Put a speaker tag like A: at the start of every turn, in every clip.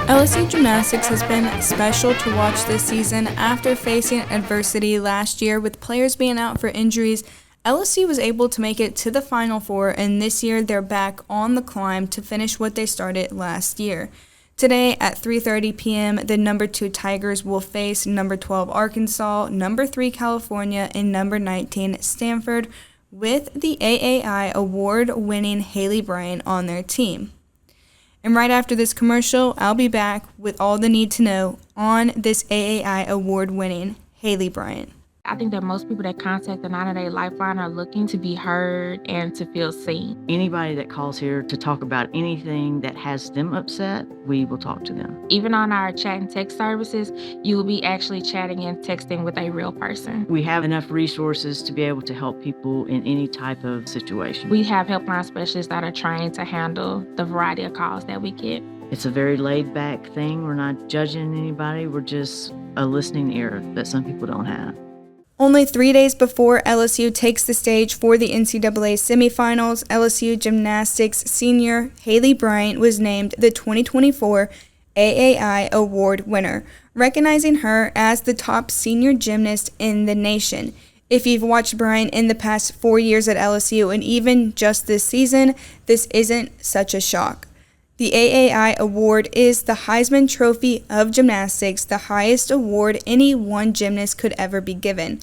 A: LSU Gymnastics has been special to watch this season. After facing adversity last year with players being out for injuries, LSU was able to make it to the Final Four, and this year they're back on the climb to finish what they started last year. Today at 3:30 p.m., the number 2 Tigers will face number 12 Arkansas, number 3 California, and number 19 Stanford, with the AAI award-winning Haleigh Bryant on their team. And right after this commercial, I'll be back with all the need to know on this AAI award-winning Haleigh Bryant.
B: I think that most people that contact the 90-Day Lifeline are looking to be heard and to feel seen.
C: Anybody that calls here to talk about anything that has them upset, we will talk to them.
B: Even on our chat and text services, you will be actually chatting and texting with a real person.
C: We have enough resources to be able to help people in any type of situation.
B: We have helpline specialists that are trained to handle the variety of calls that we get.
C: It's a very laid-back thing. We're not judging anybody. We're just a listening ear that some people don't have.
A: Only 3 days before LSU takes the stage for the NCAA semifinals, LSU Gymnastics senior Haleigh Bryant was named the 2024 AAI Award winner, recognizing her as the top senior gymnast in the nation. If you've watched Bryant in the past 4 years at LSU and even just this season, this isn't such a shock. The AAI Award is the Heisman Trophy of gymnastics, the highest award any one gymnast could ever be given.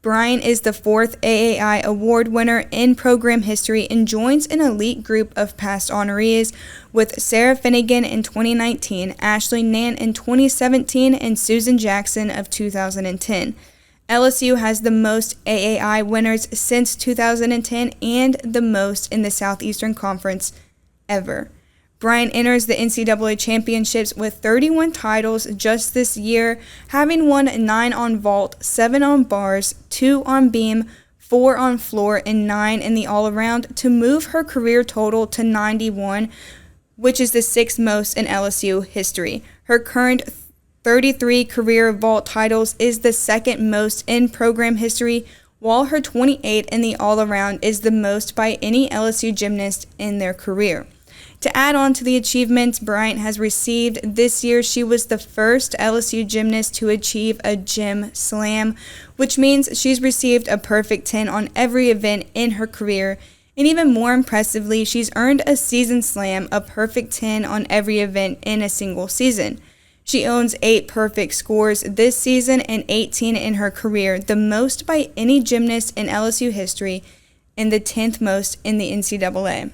A: Bryant is the 4th AAI Award winner in program history and joins an elite group of past honorees with Sarah Finnegan in 2019, Ashley Nant in 2017, and Susan Jackson of 2010. LSU has the most AAI winners since 2010 and the most in the Southeastern Conference ever. Bryant enters the NCAA championships with 31 titles just this year, having won 9 on vault, 7 on bars, 2 on beam, 4 on floor, and 9 in the all-around to move her career total to 91, which is the 6th most in LSU history. Her current 33 career vault titles is the 2nd most in program history, while her 28 in the all-around is the most by any LSU gymnast in their career. To add on to the achievements Bryant has received this year, she was the first LSU gymnast to achieve a gym slam, which means she's received a perfect 10 on every event in her career. And even more impressively, she's earned a season slam, a perfect 10 on every event in a single season. She owns 8 perfect scores this season and 18 in her career, the most by any gymnast in LSU history and the 10th most in the NCAA.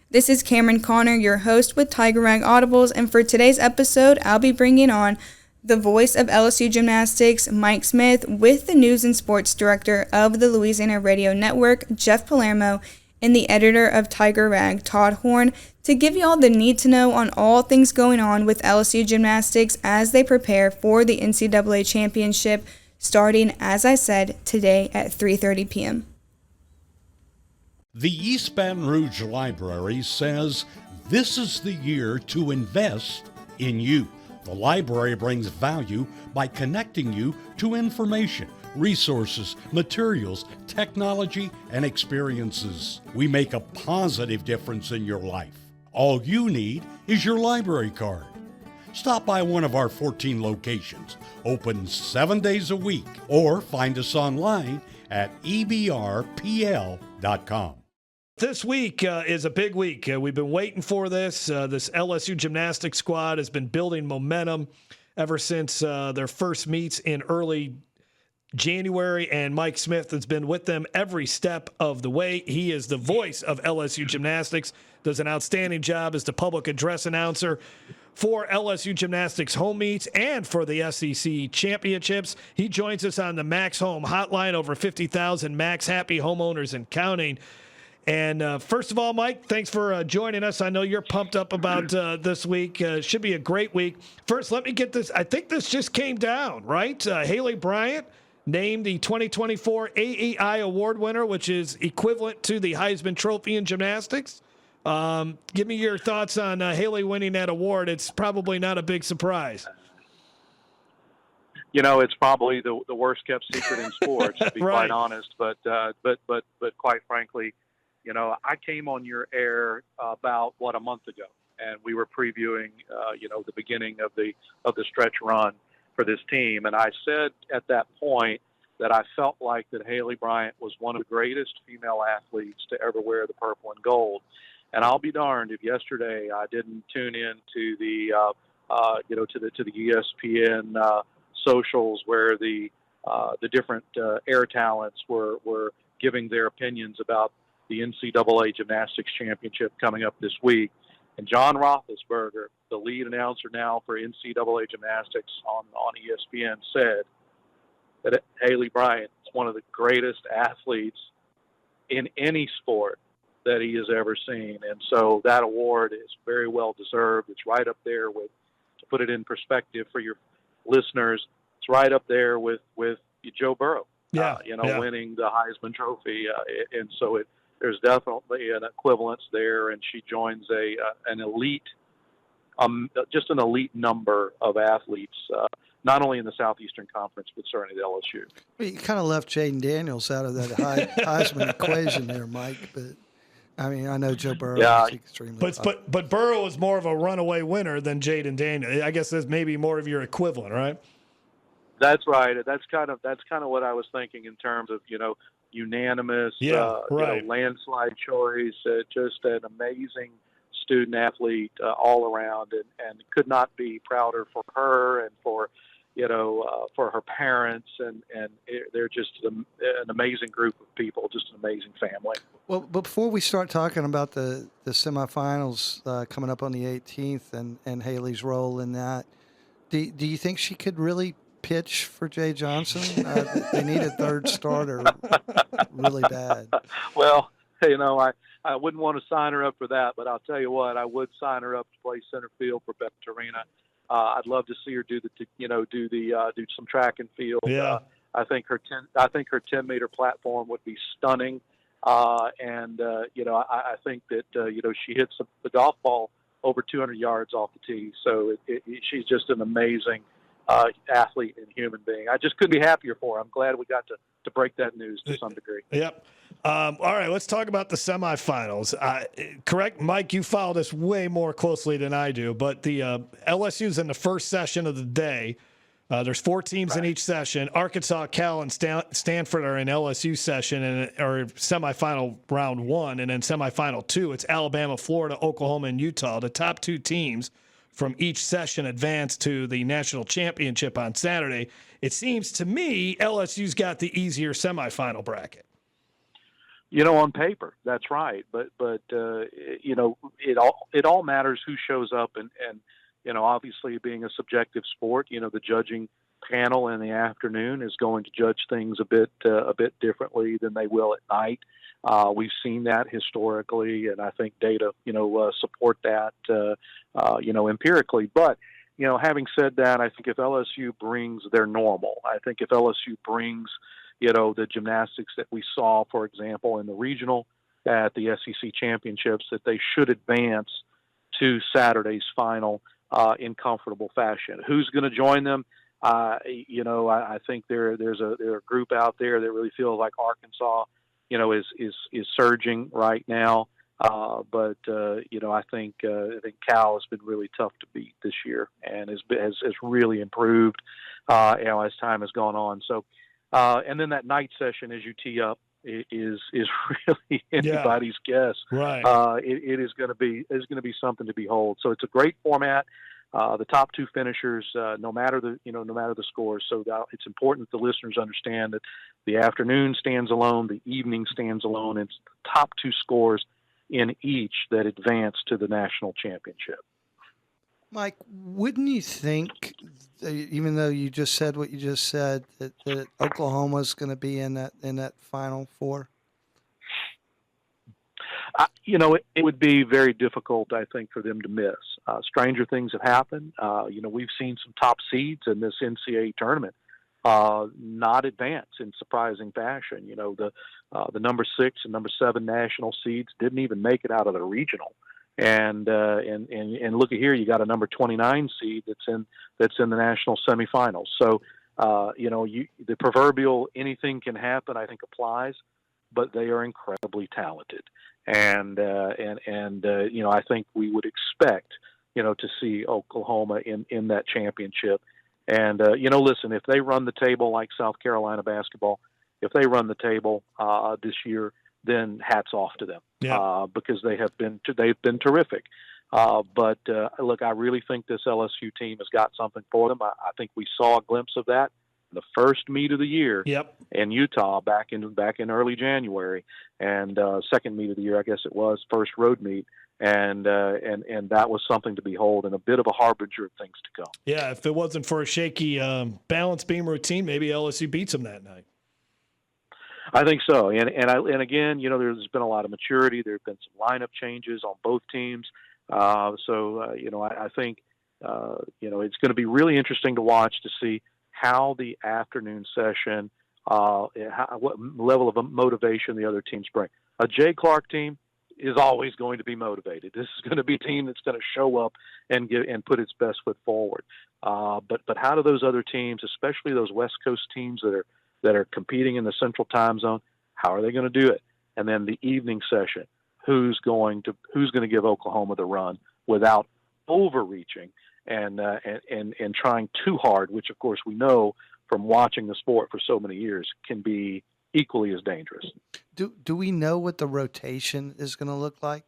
A: This is Camryn Conner, your host with Tiger Rag Audibles, and for today's episode, I'll be bringing on the voice of LSU Gymnastics, Mike Smith, with the news and sports director of the Louisiana Radio Network, Jeff Palermo, and the editor of Tiger Rag, Todd Horne, to give you all the need to know on all things going on with LSU Gymnastics as they prepare for the NCAA championship, starting, as I said, today at 3:30 p.m.
D: The East Baton Rouge Library says this is the year to invest in you. The library brings value by connecting you to information, resources, materials, technology, and experiences. We make a positive difference in your life. All you need is your library card. Stop by one of our 14 locations, open 7 days a week, or find us online at ebrpl.com.
E: This week is a big week. We've been waiting for this. This LSU gymnastics squad has been building momentum ever since their first meets in early January, and Mike Smith has been with them every step of the way. He is the voice of LSU Gymnastics, does an outstanding job as the public address announcer for LSU Gymnastics home meets and for the SEC championships. He joins us on the Max Home Hotline, over 50,000 Max happy homeowners and counting. And first of all, Mike, thanks for joining us. I know you're pumped up about this week. Should be a great week. First, let me get this. I think this just came down, right? Haleigh Bryant named the 2024 AAI Award winner, which is equivalent to the Heisman Trophy in gymnastics. Give me your thoughts on Haleigh winning that award. It's probably not a big surprise.
F: You know, it's probably the worst kept secret in sports, to be
E: right.
F: quite honest. But quite frankly, I came on your air about a month ago, and we were previewing, the beginning of the stretch run for this team. And I said at that point that I felt like that Haleigh Bryant was one of the greatest female athletes to ever wear the purple and gold. And I'll be darned if yesterday I didn't tune in to the, to the ESPN socials where the different air talents were giving their opinions about the NCAA Gymnastics Championship coming up this week. And John Roethlisberger, the lead announcer now for NCAA Gymnastics on ESPN, said that Haleigh Bryant is one of the greatest athletes in any sport that he has ever seen. And so that award is very well deserved. It's right up there with, to put it in perspective for your listeners, it's right up there with Joe Burrow, winning the Heisman Trophy. And so there's definitely an equivalence there, and she joins an elite, just an elite number of athletes, not only in the Southeastern Conference, but certainly the LSU.
G: Well, you kind of left Jaden Daniels out of that Heisman equation there, Mike, but I mean, I know Joe Burrow is extremely
E: but Burrow is more of a runaway winner than Jaden Daniels. I guess that's maybe more of your equivalent, right?
F: That's right. That's kind of what I was thinking in terms of, unanimous, landslide choice, just an amazing student athlete all around, and could not be prouder for her and for her parents, and they're just an amazing group of people, just an amazing family.
G: Well, before we start talking about the semifinals coming up on the 18th and Haleigh's role in that, do you think she could really pitch for Jay Johnson? They need a third starter really bad.
F: Well, I wouldn't want to sign her up for that, but I'll tell you what, I would sign her up to play center field for Beth Torina. I'd love to see her do some track and field.
E: Yeah.
F: I think her 10-meter platform would be stunning. I think that she hits the golf ball over 200 yards off the tee. So she's just an amazing athlete and human being. I just couldn't be happier for her. I'm glad we got to break that news to some degree.
E: Yep. All right, let's talk about the semifinals. Correct, Mike, you follow this way more closely than I do, but the LSU's in the first session of the day. There's 4 teams in each session. Arkansas, Cal, and Stanford are in LSU session or semifinal round 1, and then semifinal 2. It's Alabama, Florida, Oklahoma, and Utah. The top 2 teams from each session advance to the national championship on Saturday. It seems to me LSU's got the easier semifinal bracket.
F: On paper, that's right. But it all matters who shows up, and obviously being a subjective sport, the judging panel in the afternoon is going to judge things a bit differently than they will at night. We've seen that historically, and I think data, support that, empirically. But, having said that, I think if LSU brings their normal, I think if LSU brings, the gymnastics that we saw, for example, in the regional at the SEC championships, that they should advance to Saturday's final in comfortable fashion. Who's going to join them? I think there's a group out there that really feels like Arkansas, is surging right now. But I think Cal has been really tough to beat this year and has really improved, as time has gone on. So, and then that night session, as you tee up, is really anybody's guess.
E: Right.
F: It is going to be something to behold. So it's a great format. The top 2 finishers, no matter the scores. So it's important that the listeners understand that the afternoon stands alone, the evening stands alone. It's the top 2 scores in each that advance to the national championship.
G: Mike, wouldn't you think, even though you just said what you just said, that Oklahoma's going to be in that Final Four?
F: It would be very difficult, I think, for them to miss. Stranger things have happened. We've seen some top seeds in this NCAA tournament not advance in surprising fashion. The number 6 and number 7 national seeds didn't even make it out of the regional. And look at here, you got a number 29 seed that's in the national semifinals. So, the proverbial anything can happen, I think, applies. but they are incredibly talented. And I think we would expect, to see Oklahoma in that championship. And, listen, if they run the table like South Carolina basketball, if they run the table this year, then hats off to them, because they've been terrific. But look, I really think this LSU team has got something for them. I think we saw a glimpse of that in the first meet of the year in Utah back in early January, and second meet of the year, I guess it was, first road meet. And that was something to behold and a bit of a harbinger of things to come.
E: Yeah, if it wasn't for a shaky balance beam routine, maybe LSU beats them that night.
F: I think so. And again, there's been a lot of maturity. There have been some lineup changes on both teams. I think, it's going to be really interesting to watch to see how the afternoon session, what level of motivation the other teams bring. A Jay Clark team is always going to be motivated. This is going to be a team that's going to show up and put its best foot forward. But how do those other teams, especially those West Coast teams that are competing in the Central Time Zone, how are they going to do it? And then the evening session, who's going to give Oklahoma the run without overreaching and trying too hard, which of course we know from watching the sport for so many years can be equally as dangerous.
G: Do we know what the rotation is going to look like?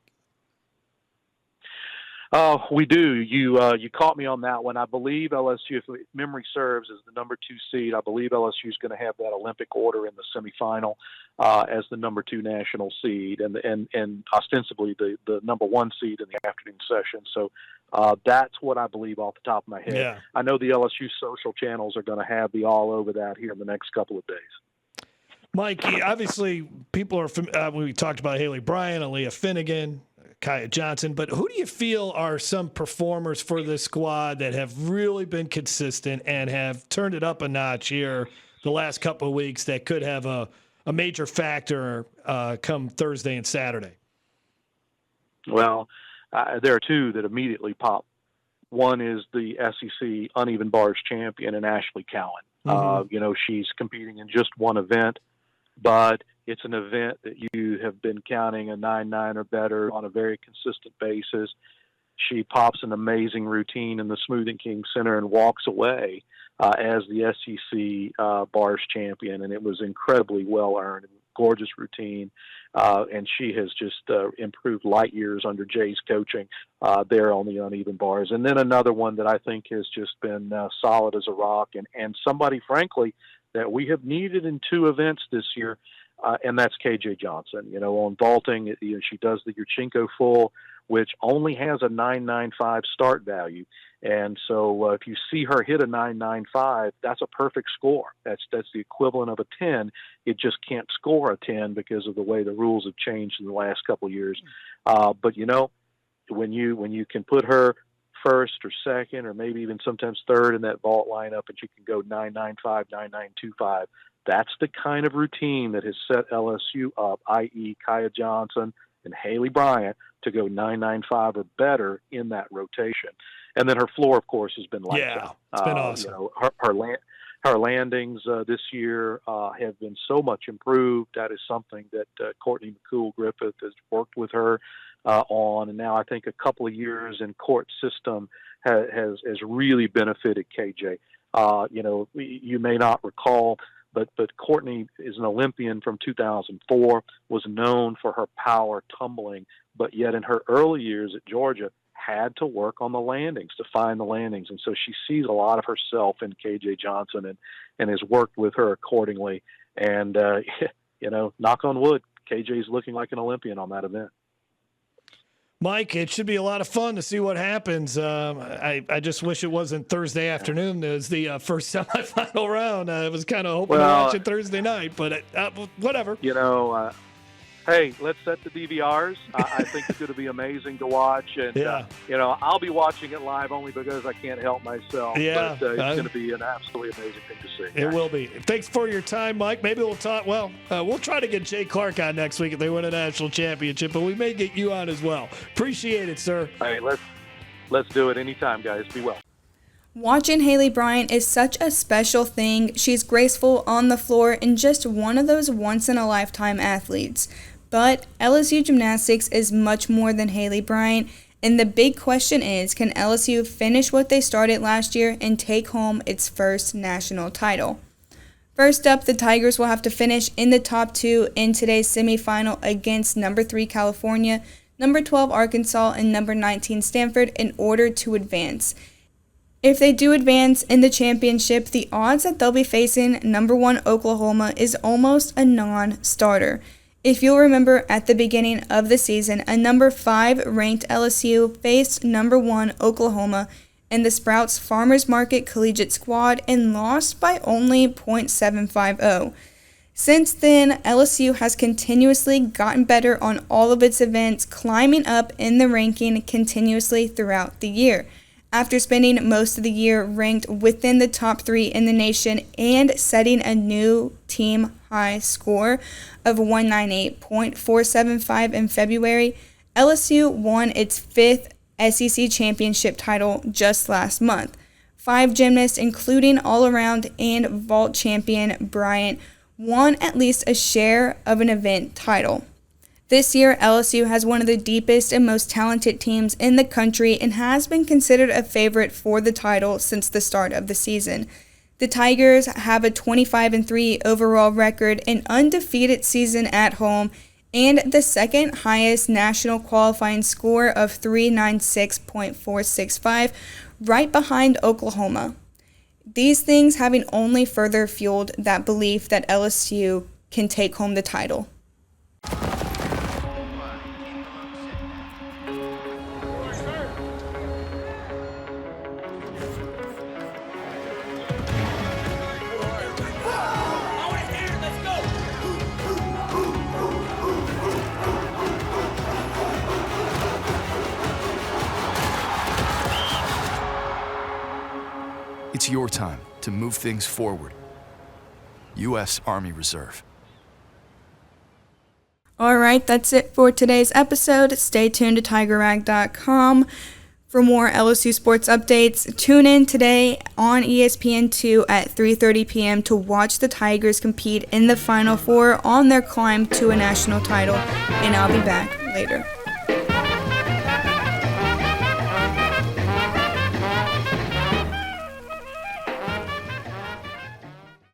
F: We do. You caught me on that one. I believe LSU, if memory serves, is the number 2 seed. I believe LSU is going to have that Olympic order in the semifinal as the number 2 national seed, and ostensibly the number 1 seed in the afternoon session. So that's what I believe off the top of my head.
E: Yeah.
F: I know the LSU social channels are going to have the all over that here in the next couple of days.
E: Mike, obviously people are we talked about Haleigh Bryant, Aaliyah Finnegan, Kaya Johnson, but who do you feel are some performers for this squad that have really been consistent and have turned it up a notch here the last couple of weeks that could have a major factor come Thursday and Saturday?
F: Well, there are 2 that immediately pop. One is the SEC uneven bars champion in Ashley Cowan.
E: Mm-hmm.
F: She's competing in just one event, but it's an event that you have been counting a 9.9 or better on a very consistent basis. She pops an amazing routine in the Smoothing King Center and walks away as the SEC bars champion, and it was incredibly well-earned, gorgeous routine, and she has just improved light years under Jay's coaching there on the uneven bars. And then another one that I think has just been solid as a rock, and somebody, frankly, that we have needed in 2 events this year, and that's KJ Johnson. On vaulting, she does the Yurchenko full, which only has a 9.95 start value. And so if you see her hit a 9.95, that's a perfect score. That's the equivalent of a 10. It just can't score a 10 because of the way the rules have changed in the last couple of years. But when you can put her first or second or maybe even sometimes third in that vault lineup, and you can go 9.95, 9.925, that's the kind of routine that has set LSU up, i.e. Kaya Johnson and Haleigh Bryant, to go 9.95 or better in that rotation. And then her floor, of course, has been lights out.
E: It's been awesome.
F: Her landings this year have been so much improved. That is something that Courtney McCool-Griffith has worked with her on, and now I think a couple of years in court system has really benefited KJ. You may not recall, but Courtney is an Olympian from 2004, was known for her power tumbling, but yet in her early years at Georgia had to work on the landings, to find the landings. And so she sees a lot of herself in KJ Johnson and has worked with her accordingly. And, knock on wood, KJ is looking like an Olympian on that event.
E: Mike, it should be a lot of fun to see what happens. I just wish it wasn't Thursday afternoon. It was the first semifinal round. I was kind of hoping to watch it Thursday night, but whatever.
F: Hey, let's set the DVRs. I think it's going to be amazing to watch. And, I'll be watching it live only because I can't help myself.
E: Yeah.
F: But it's going to be an absolutely amazing thing to see.
E: It will be. Thanks for your time, Mike. Maybe we'll talk. Well, we'll try to get Jay Clark on next week if they win a national championship, but we may get you on as well. Appreciate it, sir.
F: Hey, let's do it anytime, guys. Be well.
A: Watching Haleigh Bryant is such a special thing. She's graceful on the floor and just one of those once-in-a-lifetime athletes. But LSU Gymnastics is much more than Haleigh Bryant, and the big question is, can LSU finish what they started last year and take home its first national title? First up, the Tigers will have to finish in the top 2 in today's semifinal against number 3 California, number 12 Arkansas, and number 19 Stanford in order to advance. If they do advance in the championship, the odds that they'll be facing number 1 Oklahoma is almost a non-starter. If you'll remember at the beginning of the season, a number 5 ranked LSU faced number 1 Oklahoma in the Sprouts Farmers Market Collegiate Squad and lost by only .750. Since then, LSU has continuously gotten better on all of its events, climbing up in the ranking continuously throughout the year. After spending most of the year ranked within the top 3 in the nation and setting a new team high score of 198.475 in February, LSU won its 5th SEC championship title just last month. 5 gymnasts, including all-around and vault champion Bryant, won at least a share of an event title. This year, LSU has one of the deepest and most talented teams in the country and has been considered a favorite for the title since the start of the season. The Tigers have a 25-3 overall record, an undefeated season at home, and the second highest national qualifying score of 396.465, right behind Oklahoma. These things having only further fueled that belief that LSU can take home the title.
H: It's your time to move things forward. U.S. Army Reserve.
A: All right, that's it for today's episode. Stay tuned to TigerRag.com for more LSU sports updates. Tune in today on ESPN2 at 3:30 p.m. to watch the Tigers compete in the Final Four on their climb to a national title, and I'll be back later.